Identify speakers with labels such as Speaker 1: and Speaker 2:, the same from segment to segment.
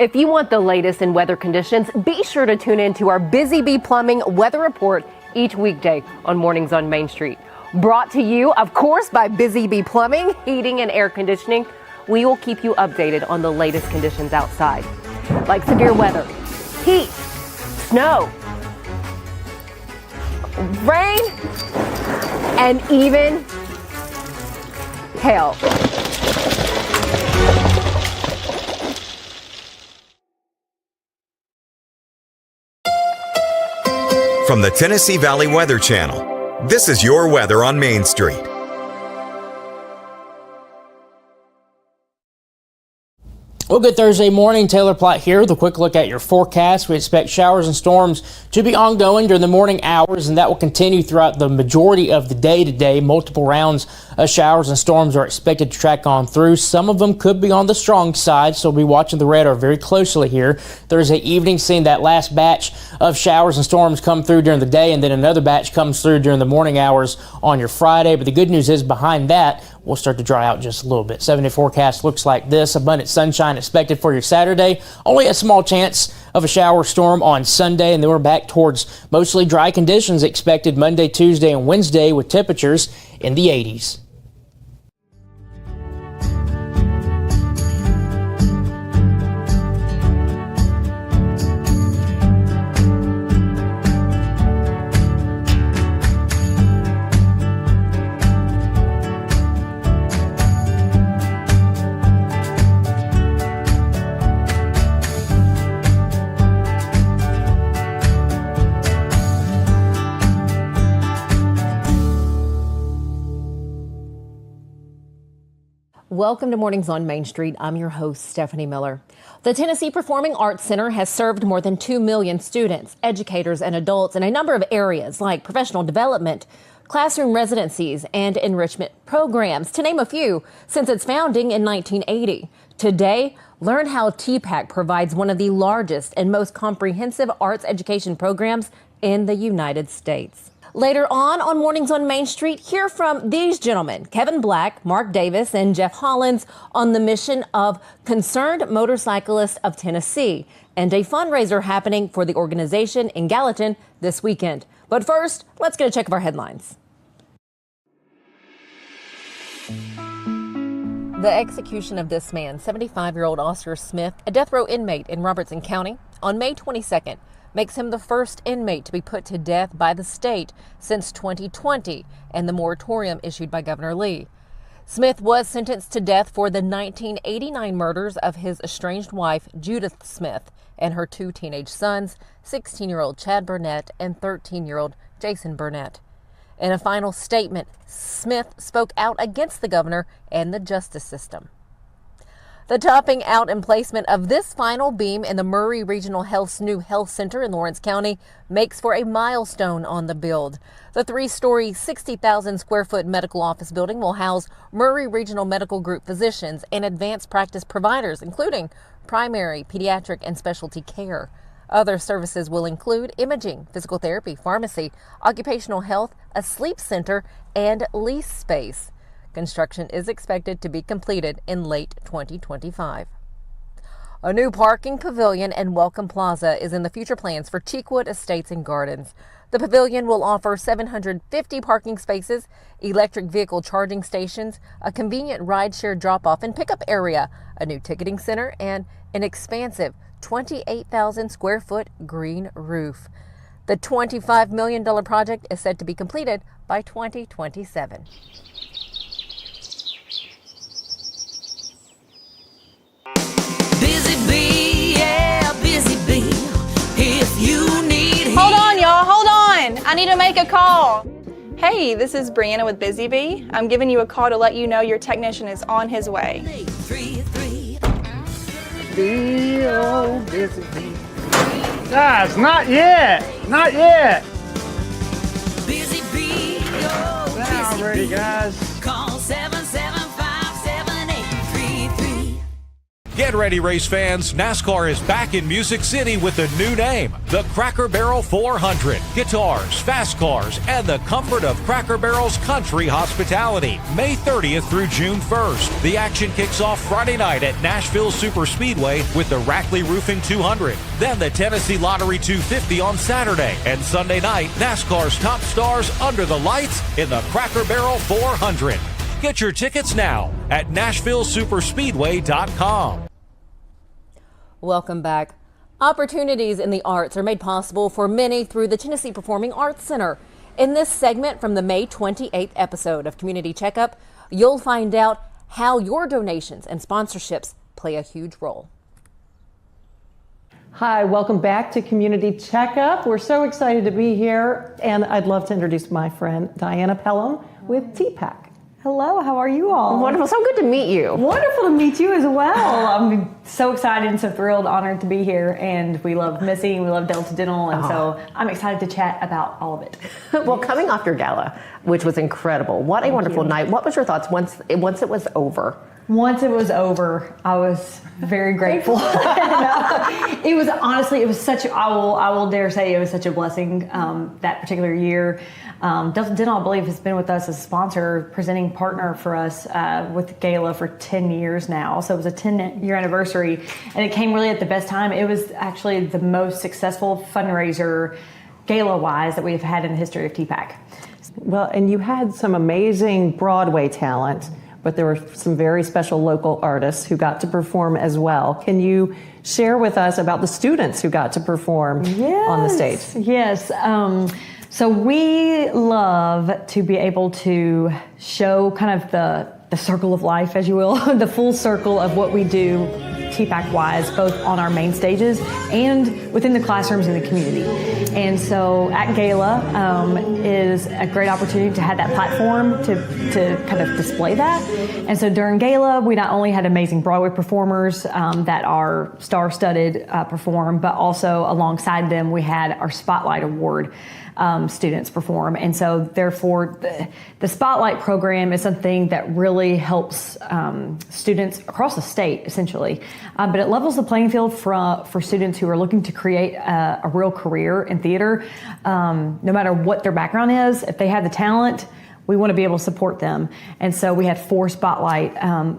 Speaker 1: If you want the latest in weather conditions, be sure to tune in to our Busy Bee Plumbing Weather Report each weekday on Mornings on Main Street. Brought to you, of course, by Busy Bee Plumbing, Heating and Air Conditioning. We will keep you updated on the latest conditions outside, like severe weather, heat, snow, rain, and even hail.
Speaker 2: From the Tennessee Valley Weather Channel, this is your weather on Main Street.
Speaker 3: Well, good Thursday morning. Taylor Platt here with a quick look at your forecast. We expect showers and storms to be ongoing during the morning hours, and that will continue throughout the majority of the day today. Multiple rounds of showers and storms are expected to track on through. Some of them could be on the strong side, so we'll be watching the radar very closely here. Thursday evening, seeing that last batch of showers and storms come through during the day, and then another batch comes through during the morning hours on your Friday. But the good news is behind that, we'll start to dry out just a little bit. 7-day forecast looks like this. Abundant sunshine expected for your Saturday. Only a small chance of a shower storm on Sunday, and then we're back towards mostly dry conditions expected Monday, Tuesday, and Wednesday with temperatures in the 80s.
Speaker 1: Welcome to Mornings on Main Street. I'm your host, Stefanie Miller. The Tennessee Performing Arts Center has served more than 2 million students, educators, and adults in a number of areas like professional development, classroom residencies, and enrichment programs, to name a few, since its founding in 1980. Today, learn how TPAC provides one of the largest and most comprehensive arts education programs in the United States. Later on Mornings on Main Street, hear from these gentlemen, Kevin Black, Mark Davis, and Jeff Hollins, on the mission of Concerned Motorcyclists of Tennessee and a fundraiser happening for the organization in Gallatin this weekend. But first, let's get a check of our headlines. The execution of this man, 75-year-old Oscar Smith, a death row inmate in Robertson County, on May 22nd, makes him the first inmate to be put to death by the state since 2020 and the moratorium issued by Governor Lee. Smith was sentenced to death for the 1989 murders of his estranged wife, Judith Smith, and her 2 teenage sons, 16-year-old Chad Burnett and 13-year-old Jason Burnett. In a final statement, Smith spoke out against the governor and the justice system. The topping out emplacement of this final beam in the Murray Regional Health's new health center in Lawrence County makes for a milestone on the build. The 3-story, 60,000 square foot medical office building will house Murray Regional Medical Group physicians and advanced practice providers, including primary, pediatric, and specialty care. Other services will include imaging, physical therapy, pharmacy, occupational health, a sleep center, and lease space. Construction is expected to be completed in late 2025. A new parking pavilion and welcome plaza is in the future plans for Cheekwood Estates and Gardens. The pavilion will offer 750 parking spaces, electric vehicle charging stations, a convenient rideshare drop-off and pickup area, a new ticketing center, and an expansive 28,000 square foot green roof. The $25 million project is set to be completed by 2027.
Speaker 4: Busy bee, yeah, busy bee. If you need
Speaker 5: Hold on, y'all, hold on. I need to make a call. Hey, this is Brianna with Busy Bee. I'm giving you a call to let you know your technician is on his way.
Speaker 4: 833.
Speaker 6: Bee, oh, busy bee. Guys, not yet. Not yet.
Speaker 4: Busy bee, oh,
Speaker 6: Now
Speaker 4: busy
Speaker 6: ready,
Speaker 4: bee.
Speaker 6: guys.
Speaker 4: Call 775-7833.
Speaker 2: Get
Speaker 7: Get ready, race fans. NASCAR is back in Music City with a new name, the Cracker Barrel 400. Guitars, fast cars, and the comfort of Cracker Barrel's country hospitality. May 30th through June 1st. The action kicks off Friday night at Nashville Super Speedway with the Rackley Roofing 200. Then the Tennessee Lottery 250 on Saturday. And Sunday night, NASCAR's top stars under the lights in the Cracker Barrel 400. Get your tickets now at NashvilleSuperspeedway.com.
Speaker 1: Welcome back. Opportunities in the arts are made possible for many through the Tennessee Performing Arts Center. In this segment from the May 28th episode of Community Checkup, you'll find out how your donations and sponsorships play a huge role.
Speaker 8: Hi, welcome back to Community Checkup. We're so excited to be here, and I'd love to introduce my friend Diana Pelham with TPAC.
Speaker 9: Hello, how are you all?
Speaker 1: Wonderful, so good to meet you.
Speaker 9: Wonderful to meet you as well. I'm so excited and so thrilled, honored to be here, and we love Missy and we love Delta Dental, and so I'm excited to chat about all of it.
Speaker 1: Well, coming off your gala, which was incredible, what a wonderful night. What was your thoughts once it was over?
Speaker 9: Once it was over, I was very grateful. It was honestly, it was such, I will dare say it was such a blessing that particular year. Delta Dental, I believe, has been with us as a sponsor, presenting partner for us with Gala for 10 years now. So it was a 10-year anniversary, and it came really at the best time. It was actually the most successful fundraiser, Gala-wise, that we've had in the history of TPAC.
Speaker 8: Well, and you had some amazing Broadway talent, but there were some very special local artists who got to perform as well. Can you share with us about the students who got to perform on the stage?
Speaker 9: Yes. So we love to be able to show kind of the circle of life, as you will, the full circle of what we do TPAC-wise, both on our main stages and within the classrooms in the community. And so at Gala is a great opportunity to have that platform to kind of display that. And so during Gala, we not only had amazing Broadway performers that are star-studded perform, but also alongside them, we had our Spotlight Award students perform. And so therefore the Spotlight program is something that really helps students across the state essentially, but it levels the playing field for students who are looking to create a real career in theater. No matter what their background is, if they have the talent, we want to be able to support them. And so we had 4 Spotlight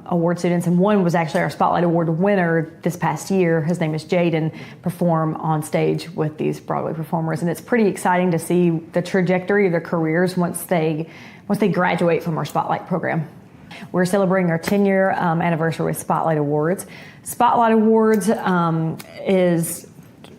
Speaker 9: Award students, and one was actually our Spotlight Award winner this past year. His name is Jaden, perform on stage with these Broadway performers. And it's pretty exciting to see the trajectory of their careers once they graduate from our Spotlight program. We're celebrating our 10-year anniversary with Spotlight Awards. Spotlight Awards is,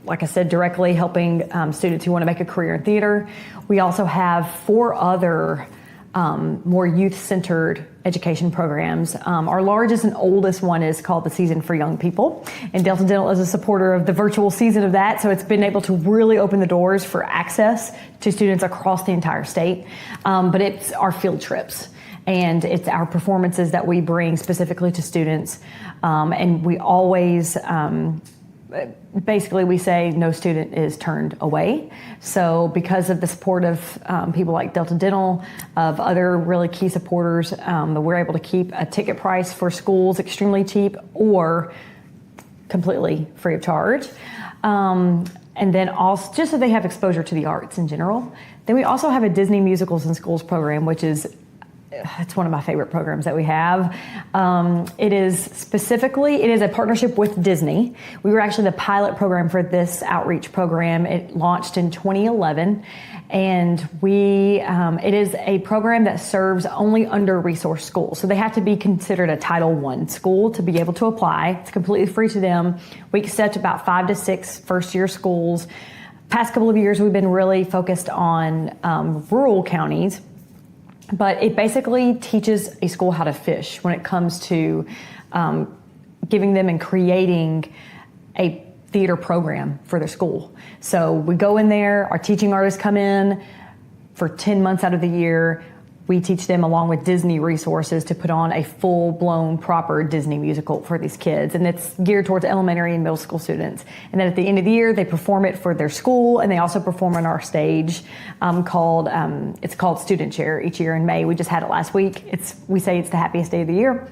Speaker 9: like I said, directly helping students who want to make a career in theater. We also have 4 other more youth-centered education programs. Our largest and oldest one is called the Season for Young People, and Delta Dental is a supporter of the virtual season of that, so it's been able to really open the doors for access to students across the entire state. But it's our field trips, and it's our performances that we bring specifically to students, and we always basically we say no student is turned away. So because of the support of people like Delta Dental, of other really key supporters, we're able to keep a ticket price for schools extremely cheap or completely free of charge. And then also, just so they have exposure to the arts in general. Then we also have a Disney Musicals in Schools program, which is it's one of my favorite programs that we have. It is a partnership with Disney. We were actually the pilot program for this outreach program. It launched in 2011, and it is a program that serves only under-resourced schools. So they have to be considered a Title I school to be able to apply. It's completely free to them. We accept about 5 to 6 first-year schools. Past couple of years, we've been really focused on rural counties. But it basically teaches a school how to fish when it comes to giving them and creating a theater program for their school. So we go in there, our teaching artists come in for 10 months out of the year. we teach them, along with Disney resources, to put on a full-blown, proper Disney musical for these kids. And it's geared towards elementary and middle school students. And then at the end of the year, they perform it for their school, and they also perform on our stage it's called Student Chair each year in May. We just had it last week. We say it's the happiest day of the year.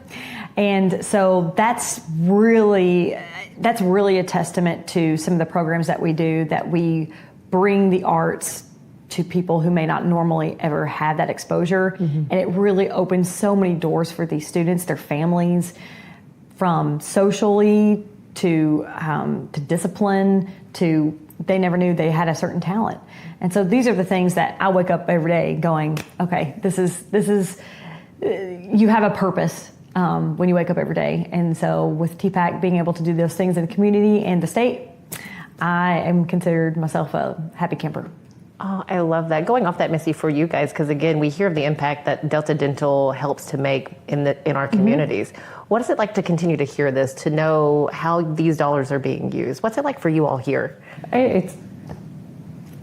Speaker 9: And so that's really a testament to some of the programs that we do, that we bring the arts to people who may not normally ever have that exposure. And it really opens so many doors for these students, their families, from socially to discipline to they never knew they had a certain talent. And so these are the things that I wake up every day going, okay, this is you have a purpose when you wake up every day. And so with TPAC being able to do those things in the community and the state, I am considered myself a happy camper.
Speaker 1: Oh, I love that. Going off that, Missy, for you guys, because again, we hear of the impact that Delta Dental helps to make in our communities. What is it like to continue to hear this, to know how these dollars are being used? What's it like for you all here?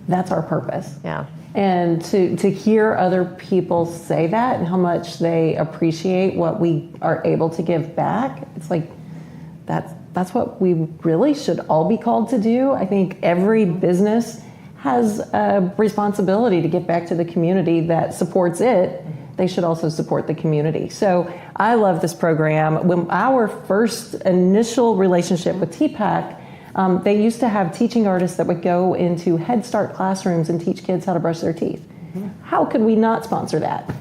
Speaker 10: That's our purpose.
Speaker 1: Yeah.
Speaker 10: And to hear other people say that and how much they appreciate what we are able to give back, it's like that's what we really should all be called to do. I think every business has a responsibility to give back to the community that supports it. They should also support the community. So I love this program. When our first initial relationship with TPAC, they used to have teaching artists that would go into Head Start classrooms and teach kids how to brush their teeth. How could we not sponsor that?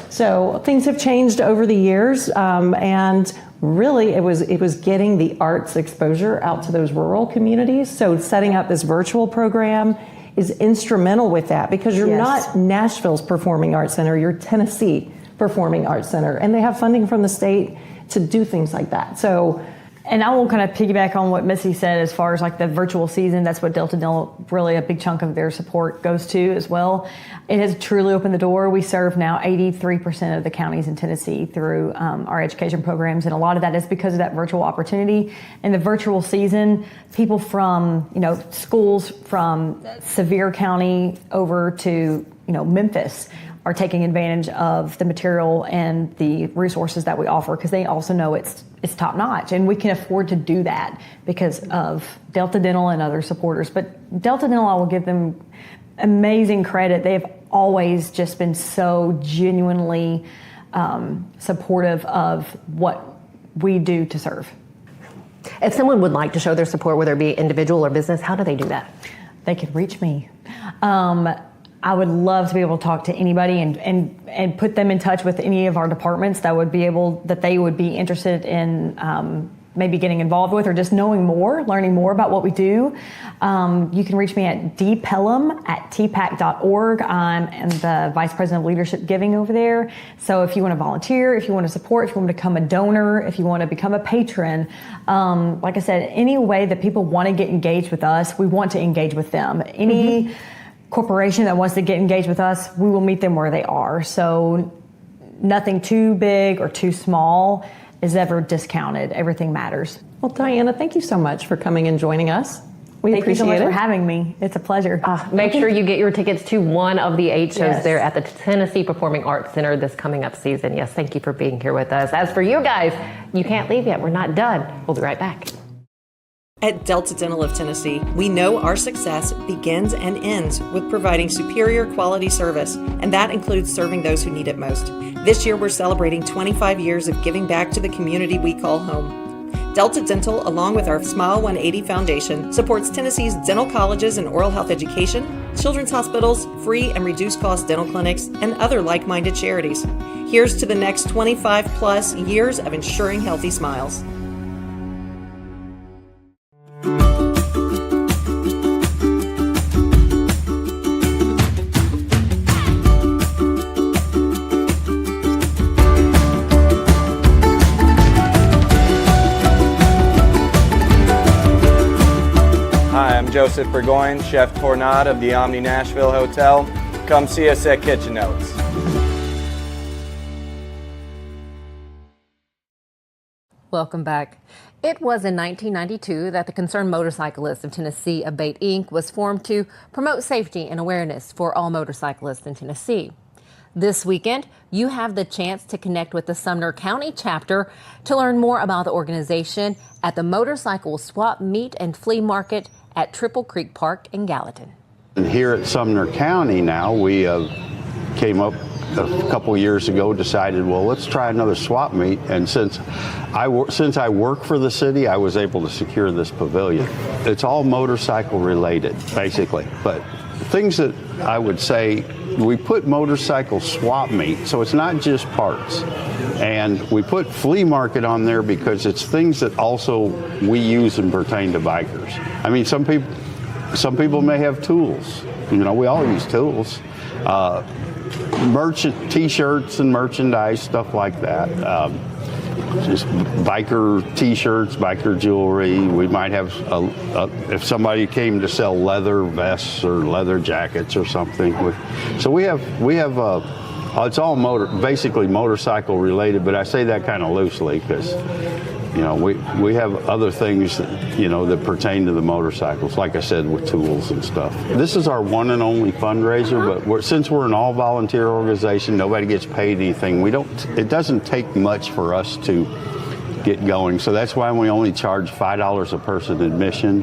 Speaker 10: So things have changed over the years, and really it was getting the arts exposure out to those rural communities. So setting up this virtual program is instrumental with that, because you're not Nashville's Performing Arts Center, you're Tennessee Performing Arts Center, and they have funding from the state to do things like that. So,
Speaker 9: and I will kind of piggyback on what Missy said as far as like the virtual season. That's what Delta Dental, really a big chunk of their support goes to as well. It has truly opened the door. We serve now 83% of the counties in Tennessee through our education programs, and a lot of that is because of that virtual opportunity. And the virtual season, people from schools from Sevier County over to Memphis are taking advantage of the material and the resources that we offer, because they also know it's top notch, and we can afford to do that because of Delta Dental and other supporters. But Delta Dental, I will give them amazing credit. They have always just been so genuinely supportive of what we do to serve.
Speaker 1: If someone would like to show their support, whether it be individual or business, how do they do that?
Speaker 9: They can reach me. I would love to be able to talk to anybody and put them in touch with any of our departments that they would be interested in maybe getting involved with, or just learning more about what we do. You can reach me at dpelham@tpac.org. I'm the Vice President of Leadership Giving over there. So if you want to volunteer, if you want to support, if you want to become a donor, if you want to become a patron, like I said, any way that people want to get engaged with us, we want to engage with them. Any corporation that wants to get engaged with us, we will meet them where they are. So nothing too big or too small is ever discounted. Everything matters.
Speaker 10: Well, Diana, thank you so much for coming and joining us. We
Speaker 9: Thank
Speaker 10: appreciate
Speaker 9: you so much
Speaker 10: it.
Speaker 9: for having me. It's a pleasure.
Speaker 1: Make sure you get your tickets to one of the 8 shows
Speaker 9: Yes.
Speaker 1: there at the Tennessee Performing Arts Center this coming up season. Yes, thank you for being here with us. As for you guys, you can't leave yet. We're not done. We'll be right back.
Speaker 11: At Delta Dental of Tennessee, we know our success begins and ends with providing superior quality service, and that includes serving those who need it most. This year, we're celebrating 25 years of giving back to the community we call home. Delta Dental, along with our Smile 180 Foundation, supports Tennessee's dental colleges and oral health education, children's hospitals, free and reduced cost dental clinics, and other like-minded charities. Here's to the next 25 plus years of ensuring healthy smiles.
Speaker 12: Joseph Burgoyne, Chef Tornado of the Omni Nashville Hotel. Come see us at Kitchen Notes.
Speaker 1: Welcome back. It was in 1992 that the Concerned Motorcyclists of Tennessee, ABATE Inc., was formed to promote safety and awareness for all motorcyclists in Tennessee. This weekend, you have the chance to connect with the Sumner County chapter to learn more about the organization at the Motorcycle Swap Meet and Flea Market at Triple Creek Park in Gallatin.
Speaker 13: And here at Sumner County now, we came up a couple years ago, decided, well, let's try another swap meet. And since I work for the city, I was able to secure this pavilion. It's all motorcycle related, basically. But things that I would say, we put motorcycle swap meet, so it's not just parts. And we put flea market on there because it's things that also we use and pertain to bikers. I mean, some people may have tools. You know, we all use tools. Merchant T-shirts and merchandise, stuff like that. Just biker T-shirts, biker jewelry. We might have, if somebody came to sell leather vests or leather jackets or something. So we have. It's all basically motorcycle related, but I say that kind of loosely because, you know, we have other things that, you know, that pertain to the motorcycles, like I said, with tools and stuff. This is our one and only fundraiser, but since we're an all volunteer organization, nobody gets paid anything. It doesn't take much for us to get going, so that's why we only charge $5 a person admission,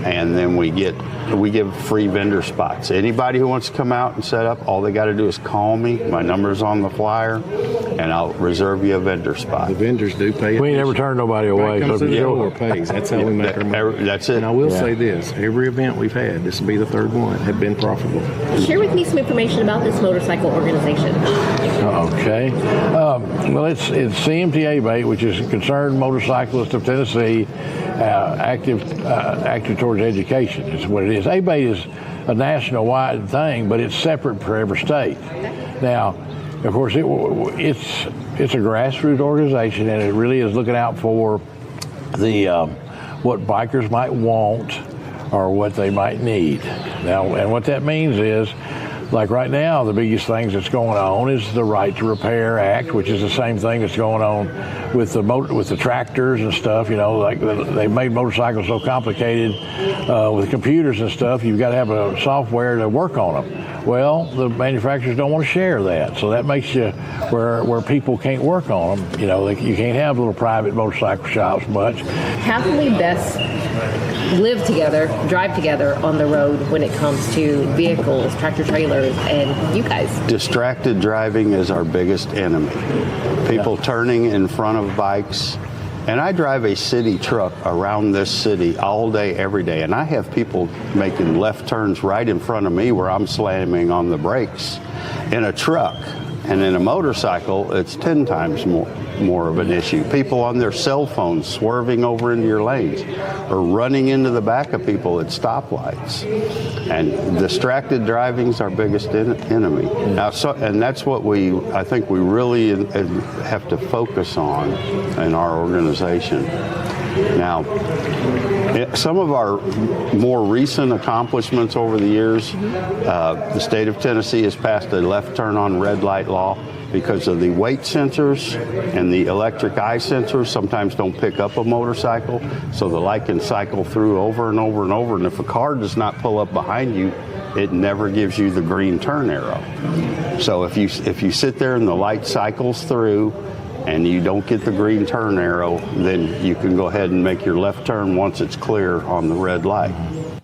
Speaker 13: and then we give free vendor spots. Anybody who wants to come out and set up, all they got to do is call me. My number's on the flyer, and I'll reserve you a vendor spot.
Speaker 14: The vendors do pay. We ain't never turned nobody away. Comes to the door pays. That's how we make our money.
Speaker 13: That's it.
Speaker 14: And I will say this: every event we've had, this will be the third one, have been profitable.
Speaker 1: Share with me some information about this motorcycle organization.
Speaker 14: Okay. Well, it's CMTA Bait, which is Concerned Motorcyclists of Tennessee, active towards education. Is what it is. ABATE is a national-wide thing, but it's separate for every state. Now, of course, it's a grassroots organization, and it really is looking out for the what bikers might want or what they might need. Now, and what that means is, like right now, the biggest things that's going on is the Right to Repair Act, which is the same thing that's going on with the tractors and stuff. You know, like they made motorcycles so complicated with computers and stuff. You've got to have a software to work on them. Well, the manufacturers don't want to share that, so that makes you where people can't work on them. You know, you can't have little private motorcycle shops much.
Speaker 1: How can we best live together, drive together on the road when it comes to vehicles, tractor trailers, and you guys?
Speaker 13: Distracted driving is our biggest enemy. People turning in front of bikes. And I drive a city truck around this city all day, every day, and I have people making left turns right in front of me where I'm slamming on the brakes in a truck. And in a motorcycle, it's 10 times more of an issue. People on their cell phones swerving over into your lanes or running into the back of people at stoplights. And distracted driving is our biggest enemy. Now, and that's what I think we really have to focus on in our organization. Now, some of our more recent accomplishments over the years, the state of Tennessee has passed a left turn on red light law because of the weight sensors and the electric eye sensors sometimes don't pick up a motorcycle, so the light can cycle through over and over and over, and if a car does not pull up behind you, it never gives you the green turn arrow. So if you sit there and the light cycles through and you don't get the green turn arrow, then you can go ahead and make your left turn once it's clear on the red light.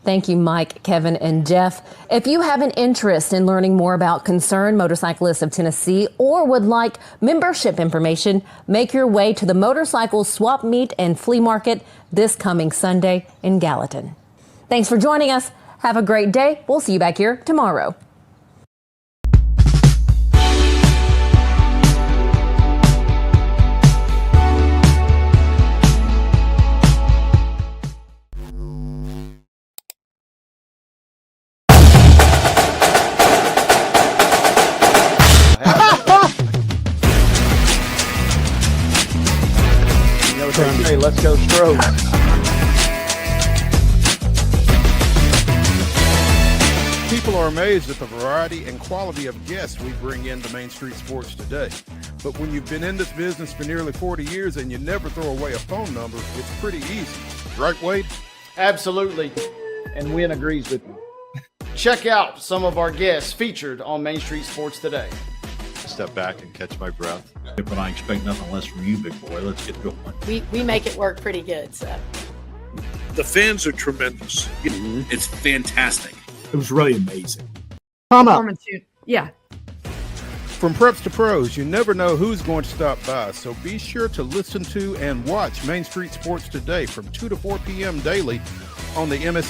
Speaker 1: Thank you, Mike, Kevin, and Jeff. If you have an interest in learning more about Concerned Motorcyclists of Tennessee or would like membership information, make your way to the Motorcycle Swap Meet and Flea Market this coming Sunday in Gallatin. Thanks for joining us. Have a great day. We'll see you back here tomorrow.
Speaker 12: Hey, let's go Strokes.
Speaker 15: People are amazed at the variety and quality of guests we bring into Main Street Sports today. But when you've been in this business for nearly 40 years and you never throw away a phone number, it's pretty easy. Right, Wade?
Speaker 16: Absolutely. And Wynn agrees with me. Check out some of our guests featured on Main Street Sports today.
Speaker 17: step back and catch my breath.
Speaker 18: But I expect nothing less from you, big boy. Let's get going.
Speaker 19: We make it work pretty good. So
Speaker 20: the fans are tremendous. It's fantastic.
Speaker 18: It was really amazing.
Speaker 19: Yeah.
Speaker 15: From preps to pros, you never know who's going to stop by, so be sure to listen to and watch Main Street Sports Today from 2 to 4 p.m. daily on the MS